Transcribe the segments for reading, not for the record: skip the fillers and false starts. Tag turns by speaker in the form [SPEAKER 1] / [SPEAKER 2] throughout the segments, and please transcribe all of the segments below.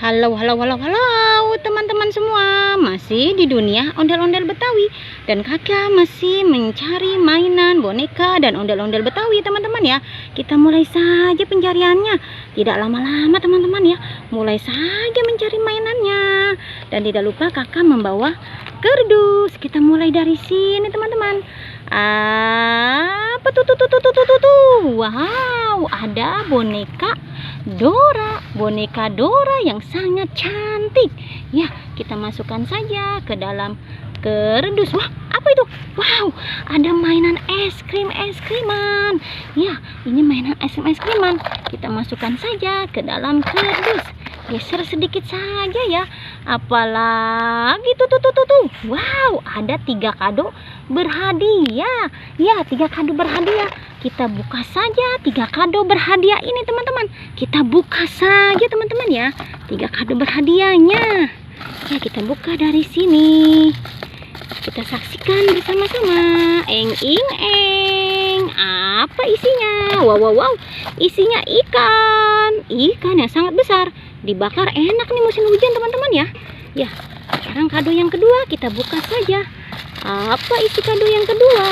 [SPEAKER 1] Halo, halo, halo, halo teman-teman semua. Masih di dunia ondel-ondel Betawi. Dan kakak masih mencari mainan, boneka, dan ondel-ondel Betawi teman-teman ya. Kita mulai saja pencariannya. Tidak lama-lama teman-teman ya. Mulai saja mencari mainannya. Dan tidak lupa kakak membawa kardus. Kita mulai dari sini teman-teman. Apa tuh? Wow, ada boneka Dora yang sangat cantik. Ya, kita masukkan saja ke dalam kardus. Wah, apa itu? Wow, ada mainan es kriman. Ya, ini mainan es kriman. Kita masukkan saja ke dalam kardus. Geser sedikit saja ya. Apalagi tuh. Wow, ada 3 kado berhadiah. Ya, 3 kado berhadiah. Kita buka saja 3 kado berhadiah ini teman-teman. Kita buka saja teman-teman ya 3 kado berhadiahnya. Ya, kita buka dari sini. Kita saksikan bersama-sama. Eng. Apa isinya? Wow. Isinya ikan yang sangat besar. Dibakar enak nih musim hujan teman-teman ya. Ya, sekarang kado yang kedua kita buka saja. Apa isi kado yang kedua?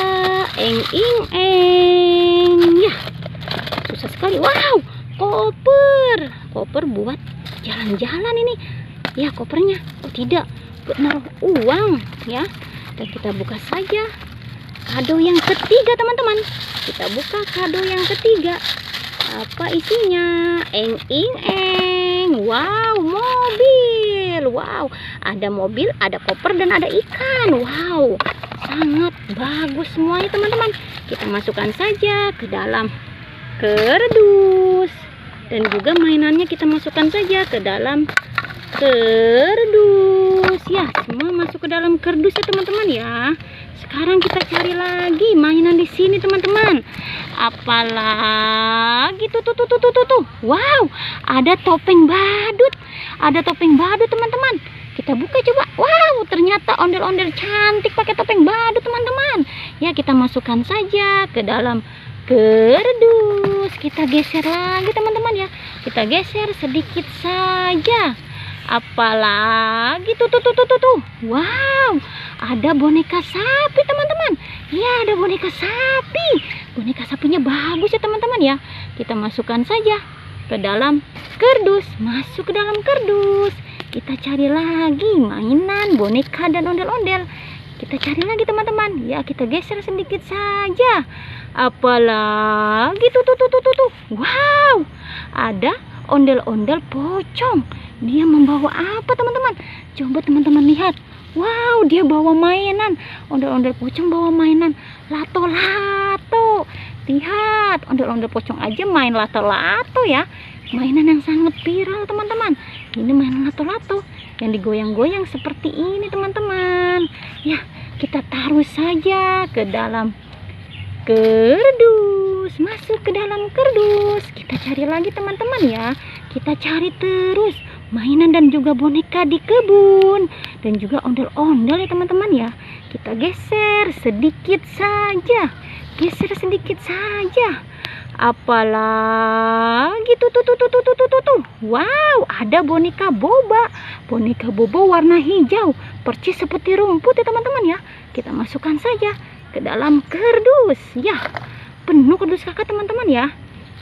[SPEAKER 1] Eng. Ya, susah sekali. Wow, koper buat jalan-jalan ini. Ya, kopernya. Oh tidak, buat naruh uang ya. Dan kita buka saja kado yang ketiga teman-teman. Kita buka kado yang ketiga. Apa isinya? Eng. Wow, mobil. Wow, ada mobil, ada koper, dan ada ikan. Wow, sangat bagus semuanya teman-teman. Kita masukkan saja ke dalam kardus. Dan juga mainannya kita masukkan saja ke dalam kardus. Ya, semua masuk ke dalam kardus ya teman-teman ya. Sekarang kita cari lagi mainan di sini teman-teman. Apalagi tuh. Wow, ada topeng badut. Ada topeng badut teman-teman. Kita buka coba. Wow, ternyata ondel-ondel cantik pakai topeng badut teman-teman. Ya, kita masukkan saja ke dalam kardus. Kita geser lagi teman-teman ya. Kita geser sedikit saja. Apalagi tuh. Wow, ada boneka sapi teman-teman. Ya, ada boneka sapi. Boneka sapinya bagus ya teman-teman ya. Kita masukkan saja ke dalam kardus. Masuk ke dalam kardus. Kita cari lagi mainan, boneka, dan ondel-ondel. Kita cari lagi teman-teman. Ya, kita geser sedikit saja. Apalagi tuh. Wow, ada ondel-ondel pocong. Dia membawa apa teman-teman? Coba teman-teman lihat. Wow, dia bawa mainan. Ondel-ondel pocong bawa mainan lato-lato. Lihat, ondel-ondel pocong aja main lato-lato ya. Mainan yang sangat viral teman-teman. Ini mainan lato-lato yang digoyang-goyang seperti ini teman-teman. Ya, kita taruh saja ke dalam kardus. Masuk ke dalam kardus. Kita cari lagi teman-teman ya. Kita cari terus mainan dan juga boneka di kebun. Dan juga ondel-ondel ya teman-teman ya. Kita geser sedikit saja. Apalagi tuh. Wow, ada boneka boba. Boneka boba warna hijau, percis seperti rumput ya teman-teman ya. Kita masukkan saja ke dalam kardus. Ya, penuh kardus kakak teman-teman ya.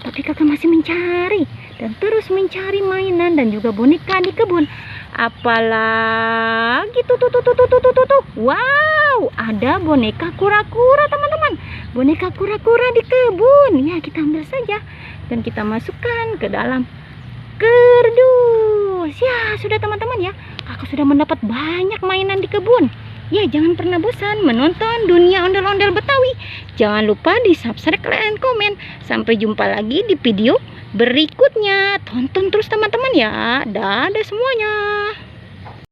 [SPEAKER 1] Tapi kakak masih mencari dan terus mencari mainan dan juga boneka di kebun. Apalagi tuh. Wow, ada boneka kura-kura teman-teman. Boneka kura-kura di kebun. Ya, kita ambil saja dan kita masukkan ke dalam kardus. Ya, sudah teman-teman ya. Kakak sudah mendapat banyak mainan di kebun. Ya, jangan pernah bosan menonton dunia ondel-ondel Betawi. Jangan lupa di subscribe, like, dan komen. Sampai jumpa lagi di video berikutnya. Tonton terus teman-teman ya. Dadah semuanya.